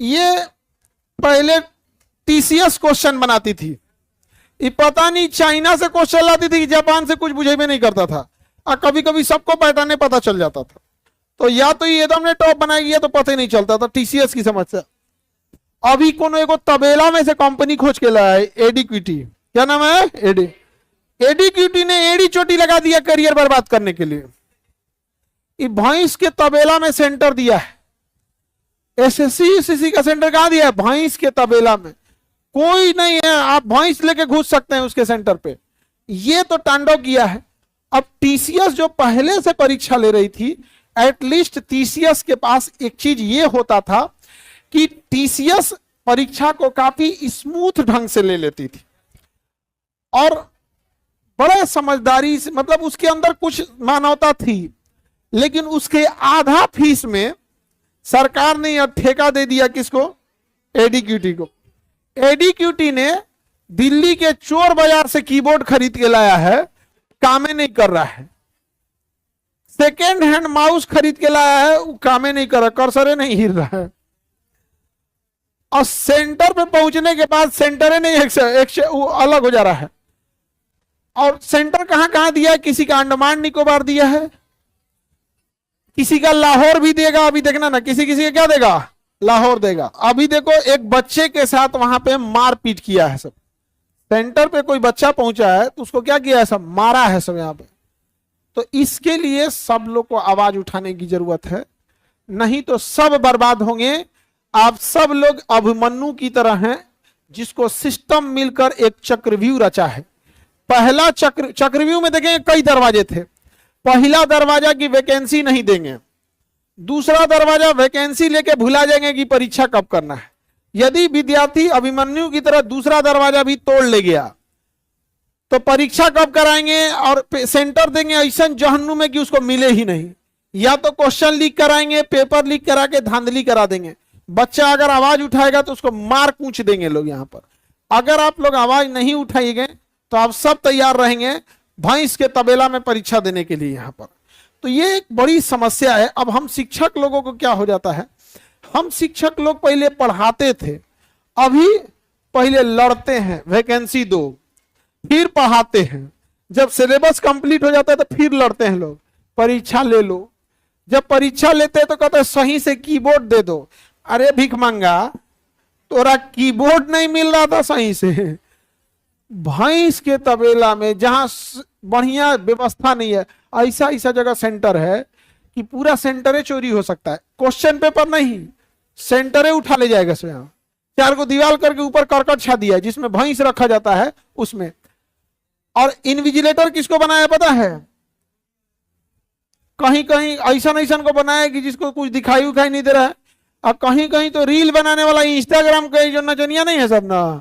ये पहले TCS question बनाती थी, ये पता नहीं चाइना से क्वेश्चन लाती थी, जापान से कुछ बुझे भी नहीं करता था, और कभी कभी सबको पैटर्न पता चल जाता था। तो या तो ये एकदम ने टॉप बनाई है तो पता ही नहीं चलता था, टीसीएस की समस्या। अभी कोनो एगो तबेला में से कंपनी खोज के लाया है, एडीक्विटी, क्या नाम है, एडीक्विटी ने एडी चोटी लगा दिया करियर बर्बाद करने के लिए। ये भैंस के तबेला में सेंटर दिया है, एसएससी यूसीसी का सेंटर कहां दिया है, भैंस के तबेला में। कोई नहीं है, आप भैंस लेके घुस सकते हैं उसके सेंटर पे। ये तो तांडव किया है। अब टीसीएस जो पहले से परीक्षा ले रही थी, एटलीस्ट टीसीएस के पास एक चीज ये होता था कि टीसीएस परीक्षा को काफी स्मूथ ढंग से ले लेती थी और बड़े समझदारी से, मतलब उसके अंदर कुछ मानवता थी। लेकिन उसके आधा फीस में सरकार ने यह ठेका दे दिया किसको, एडीक्यूटी को। एडीक्यूटी ने दिल्ली के चोर बाजार से कीबोर्ड खरीद के लाया है, कामे नहीं कर रहा है। सेकेंड हैंड माउस खरीद के लाया है, वो कामे नहीं कर रहा, कर्सरे नहीं हिल रहा है। और सेंटर पे पहुंचने के बाद सेंटर नहीं एक वो अलग हो जा रहा है। और सेंटर कहां कहां दिया है, किसी का अंडमान निकोबार दिया है, किसी का लाहौर भी देगा। अभी देखना ना, किसी किसी का क्या देगा, लाहौर देगा। अभी देखो एक बच्चे के साथ वहां पे मारपीट किया है सब। सेंटर पे कोई बच्चा पहुंचा है तो उसको क्या किया है, सब मारा है सब यहाँ पे। तो इसके लिए सब लोग को आवाज उठाने की जरूरत है, नहीं तो सब बर्बाद होंगे। आप सब लोग अभिमन्यु की तरह हैं, जिसको सिस्टम मिलकर एक चक्रव्यूह रचा है। पहला चक्रव्यूह में देखेंगे कई दरवाजे थे। पहला दरवाजा की वैकेंसी नहीं देंगे, दूसरा दरवाजा वैकेंसी लेके भुला जाएंगे कि परीक्षा कब करना है। यदि विद्यार्थी अभिमन्यु की तरह दूसरा दरवाजा भी तोड़ ले गया तो परीक्षा कब कराएंगे और सेंटर देंगे ऐसा जहन्नुम में कि उसको मिले ही नहीं। या तो क्वेश्चन लीक कराएंगे, पेपर लीक करा के धांधली करा देंगे। बच्चा अगर आवाज उठाएगा तो उसको मार कूच देंगे लोग यहाँ पर। अगर आप लोग आवाज नहीं उठाएंगे तो आप सब तैयार रहेंगे भैंस के तबेला में परीक्षा देने के लिए यहाँ पर। तो ये एक बड़ी समस्या है। अब हम शिक्षक लोगों को क्या हो जाता है, हम शिक्षक लोग पहले पढ़ाते थे, अभी पहले लड़ते हैं वैकेंसी दो, फिर पढ़ाते हैं। जब सिलेबस कंप्लीट हो जाता है तो फिर लड़ते हैं लोग, परीक्षा ले लो। जब परीक्षा लेते हैं तो कहते हैं सही से कीबोर्ड दे दो। अरे भिख मंगा, तोरा कीबोर्ड नहीं मिल रहा था सही से। भैंस के तबेला में जहां बढ़िया व्यवस्था नहीं है, ऐसा ऐसा जगह सेंटर है कि पूरा सेंटरे चोरी हो सकता है। क्वेश्चन पेपर नहीं, सेंटरे उठा ले जाएगा स्वयं। 4 को दीवार करके ऊपर करकट छा दिया है जिसमें भैंस रखा जाता है उसमें। और इन्विजिलेटर किसको बनाया पता है, कहीं कहीं ऐसा को बनाया कि जिसको कुछ दिखाई उखाई नहीं दे रहा है। और कहीं कहीं तो रील बनाने वाला इंस्टाग्राम का जो नचनिया नहीं है सब ना,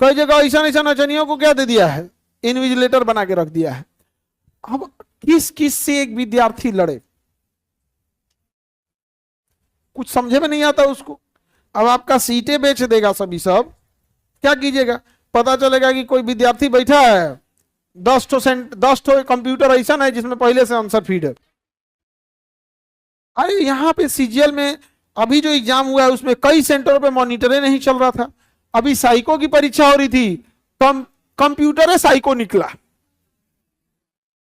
कई जगह ऐसा नचनियों को क्या दे दिया है, इन्विजिलेटर बना के रख दिया है। अब किस किस से एक विद्यार्थी लड़े, कुछ समझे में नहीं आता उसको। अब आपका सीटें बेच देगा सभी सब, क्या कीजिएगा। पता चलेगा कि कोई विद्यार्थी बैठा है, 10 ठो कंप्यूटर ऐसा है जिसमें पहले से आंसर फीड है। अरे यहाँ पे सीजीएल में अभी जो एग्जाम हुआ है उसमें कई सेंटरों पे मॉनिटरे नहीं चल रहा था। अभी साइको की परीक्षा हो रही थी, कंप्यूटर है साइको निकला।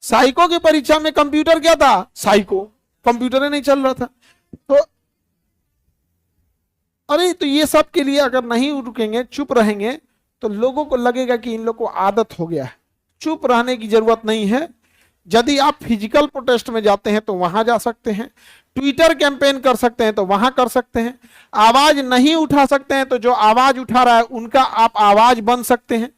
साइको की परीक्षा में कंप्यूटर क्या था, साइको, कंप्यूटर नहीं चल रहा था। तो अरे तो ये सब के लिए अगर नहीं रुकेंगे, चुप रहेंगे, तो लोगों को लगेगा कि इन लोग को आदत हो गया है। चुप रहने की जरूरत नहीं है। यदि आप फिजिकल प्रोटेस्ट में जाते हैं तो वहां जा सकते हैं, ट्विटर कैंपेन कर सकते हैं तो वहां कर सकते हैं। आवाज नहीं उठा सकते हैं तो जो आवाज उठा रहा है उनका आप आवाज बन सकते हैं,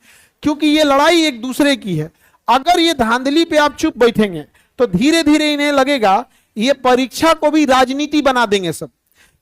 क्योंकि ये लड़ाई एक दूसरे की है। अगर ये धांधली पे आप चुप बैठेंगे तो धीरे धीरे इन्हें लगेगा ये परीक्षा को भी राजनीति बना देंगे सब।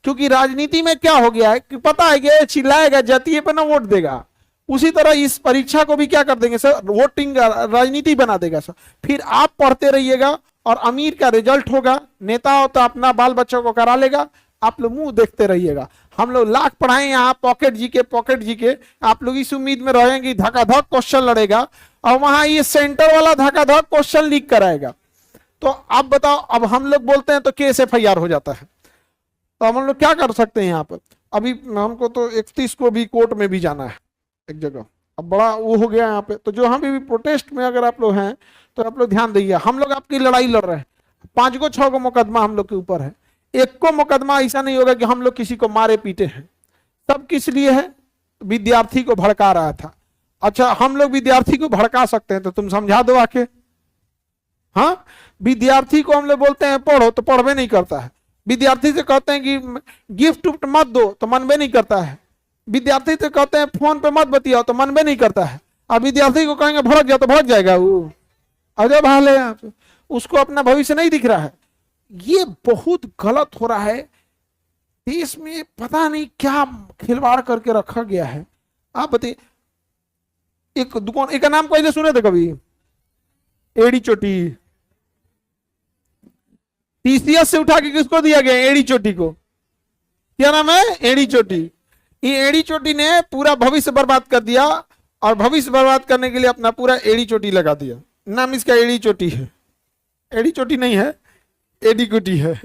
क्योंकि राजनीति में क्या हो गया है कि पता है कि चिल्लाएगा जातीय पे ना वोट देगा, उसी तरह इस परीक्षा को भी क्या कर देंगे सर, वोटिंग राजनीति बना देगा सर। फिर आप पढ़ते रहिएगा और अमीर का रिजल्ट होगा, नेता हो तो अपना बाल बच्चों को करा लेगा, आप लोग मुंह देखते रहिएगा। हम लोग लाख पढ़ाए यहाँ पॉकेट जी के, आप लोग इस उम्मीद में रहेंगे धकाधक क्वेश्चन लड़ेगा और वहां ये सेंटर वाला धकाधक क्वेश्चन लीक कराएगा। तो आप बताओ, अब हम लोग बोलते हैं तो केस FIR हो जाता है। तो हम लोग क्या कर सकते हैं यहाँ पर, अभी हमको तो 31 को भी कोर्ट में भी जाना है एक जगह, अब बड़ा वो हो गया यहाँ पे। तो जो हम भी प्रोटेस्ट में अगर आप लोग हैं तो आप लोग ध्यान दीजिए, हम लोग आपकी लड़ाई लड़ रहे हैं, 5 को 6 को मुकदमा हम लोग के ऊपर है, एक को मुकदमा ऐसा नहीं होगा कि हम लोग किसी को मारे पीटे हैं। सब किस लिए है? विद्यार्थी को भड़का रहा था। अच्छा, हम लोग विद्यार्थी को भड़का सकते हैं तो तुम समझा दो आके। हाँ, विद्यार्थी को हम लोग बोलते हैं पढ़ो तो पढ़वे नहीं करता है, विद्यार्थी से कहते हैं कि गिफ्ट मत दो तो मनबे नहीं करता है, विद्यार्थी से कहते हैं फोन पे मत बतियाओ तो मनबे नहीं करता है। अब विद्यार्थी को कहेंगे भड़क जाओ तो भड़क जाएगा वो, अजय भाल है, उसको अपना भविष्य नहीं दिख रहा है। ये बहुत गलत हो रहा है देश में, पता नहीं क्या खिलवाड़ करके रखा गया है। आप बताइए, एक दुकान, एक नाम पहले सुने थे कभी? एड़ी चोटी। टीसीएस से उठा के किसको दिया गया? एड़ी चोटी को। क्या नाम है? एड़ी चोटी। ये एड़ी चोटी ने पूरा भविष्य बर्बाद कर दिया, और भविष्य बर्बाद करने के लिए अपना पूरा एड़ी चोटी लगा दिया। नाम इसका एड़ी चोटी है। एड़ी चोटी नहीं है, एडी चोटी है,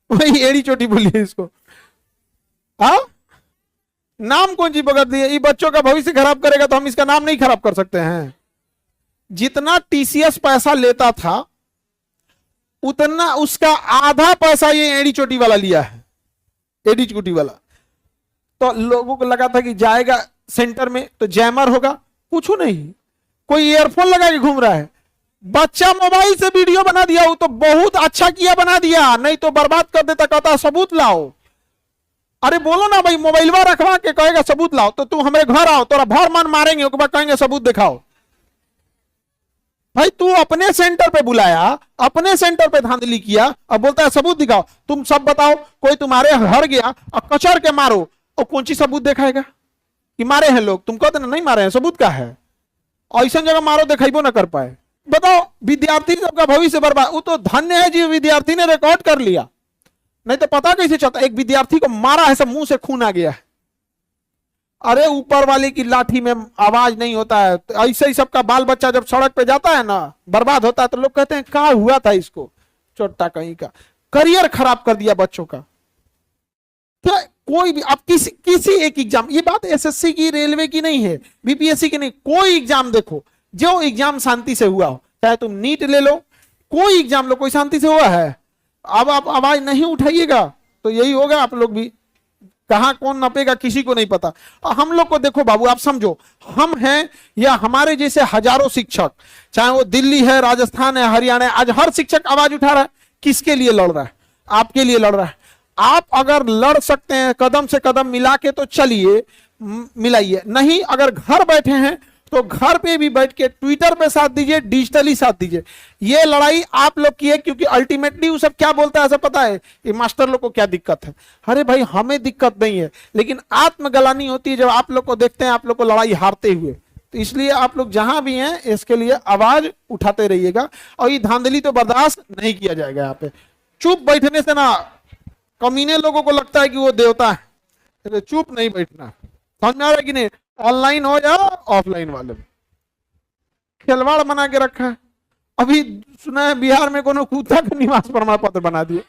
वही एड़ी चोटी बोलिए इसको। हाँ, नाम कौन सी पकड़ दिए? ये बच्चों का भविष्य खराब करेगा तो हम इसका नाम नहीं खराब कर सकते हैं। जितना टीसीएस पैसा लेता था उतना उसका आधा पैसा ये एड़ी चोटी वाला लिया है, एडी चोटी वाला। तो लोगों को लगा था कि जाएगा सेंटर में तो जैमर होगा, कुछ नहीं, कोई ईयरफोन लगा के घूम रहा है। बच्चा मोबाइल से वीडियो बना दिया, वो तो बहुत अच्छा किया, बना दिया, नहीं तो बर्बाद कर देता, कहता सबूत लाओ। अरे बोलो ना भाई, मोबाइलवा रखवा के कहेगा सबूत लाओ, तो तुम हमारे घर आओ, तोरा भर मन मारेंगे, उसके बाद कहेंगे सबूत दिखाओ। भाई तू अपने सेंटर पे बुलाया, अपने सेंटर पे धांधली किया, अब बोलता है सबूत दिखाओ। तुम सब बताओ, कोई तुम्हारे घर गया और कचर के मारो, और कौन सी सबूत दिखाएगा कि मारे हैं लोग? तुम कहते ना नहीं मारे हैं, सबूत का है? ऐसा जगह मारो दिखाइबो ना कर पाए। बताओ, विद्यार्थी सबका भविष्य बर्बाद। वो तो धन्य है जी, विद्यार्थी ने रिकॉर्ड कर लिया, नहीं तो पता कैसे चलता? एक विद्यार्थी को मारा है, सब मुंह से खून आ गया है। अरे ऊपर वाले की लाठी में आवाज नहीं होता है। तो ऐसे ही सबका बाल बच्चा जब सड़क पे जाता है ना, बर्बाद होता है, तो लोग कहते हैं क्या हुआ था इसको, चोट्टा कहीं का, करियर खराब कर दिया बच्चों का। क्या कोई भी, आप किसी एक एग्जाम, ये बात एसएससी की, रेलवे की नहीं है, बीपीएससी की नहीं, कोई एग्जाम देखो, जो एग्जाम शांति से हुआ हो, चाहे तुम नीट ले लो, कोई एग्जाम लो, कोई शांति से हुआ है? अब आप आवाज नहीं उठाइएगा तो यही होगा। आप लोग भी, कहां कौन नपेगा किसी को नहीं पता। और हम लोग को देखो बाबू, आप समझो, हम हैं या हमारे जैसे हजारों शिक्षक, चाहे वो दिल्ली है, राजस्थान है, हरियाणा है, आज हर शिक्षक आवाज उठा रहा है। किसके लिए लड़ रहा है? आपके लिए लड़ रहा है। आप अगर लड़ सकते हैं कदम से कदम मिला के तो चलिए, मिलाइए, नहीं अगर घर बैठे हैं तो घर पे भी बैठ के ट्विटर पे साथ दीजिए, डिजिटली साथ दीजिए। ये लड़ाई आप लोग की है, क्योंकि अल्टीमेटली वो सब क्या बोलता है ऐसा पता है? ये मास्टर लोग को क्या दिक्कत है? अरे भाई हमें दिक्कत नहीं है, लेकिन आत्मग्लानि होती है जब आप लोग को देखते हैं आप लोग को लड़ाई हारते हुए। तो इसलिए आप लोग जहां भी हैं इसके लिए आवाज उठाते रहिएगा, और ये धांधली तो बर्दाश्त नहीं किया जाएगा। यहाँ पे चुप बैठने से ना, कमीने लोगों को लगता है कि वो देवता है, चुप नहीं बैठना। समझ में आ रहा है कि नहीं? ऑनलाइन हो या ऑफलाइन वाले खिलवाड़ बना के रखा है। अभी सुना है बिहार में कोनो कुत्ता का निवास प्रमाण पत्र बना दिया,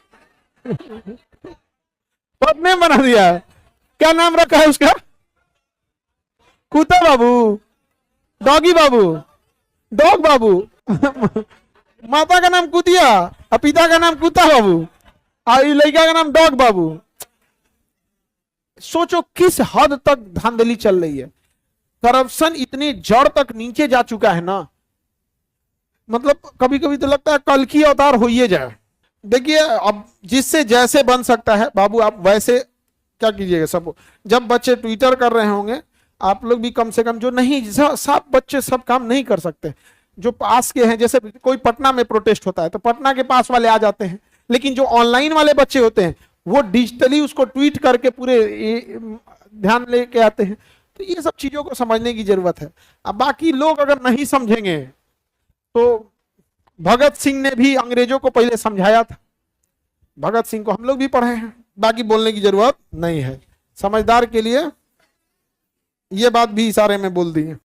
पद ने बना दिया है। क्या नाम रखा है उसका? कुत्ता बाबू, डॉगी बाबू, डॉग बाबू। माता का नाम कुतिया और पिता का नाम कुत्ता बाबू, और लड़का का नाम डॉग बाबू। सोचो किस हद तक धांधली चल रही है। करप्शन इतनी जड़ तक नीचे जा चुका है ना, मतलब कभी कभी तो लगता है कल की अवतार हो ही जाए। देखिए, अब जिससे जैसे बन सकता है बाबू, आप वैसे क्या कीजिएगा। सब जब बच्चे ट्विटर कर रहे होंगे, आप लोग भी कम से कम, जो नहीं, सब बच्चे सब काम नहीं कर सकते, जो पास के हैं, जैसे कोई पटना में प्रोटेस्ट होता है तो पटना के पास वाले आ जाते हैं, लेकिन जो ऑनलाइन वाले बच्चे होते हैं वो डिजिटली उसको ट्वीट करके पूरे ध्यान लेके आते हैं। तो ये सब चीजों को समझने की जरूरत है। अब बाकी लोग अगर नहीं समझेंगे तो भगत सिंह ने भी अंग्रेजों को पहले समझाया था, भगत सिंह को हम लोग भी पढ़े हैं, बाकी बोलने की जरूरत नहीं है। समझदार के लिए ये बात भी इशारे में बोल दी है।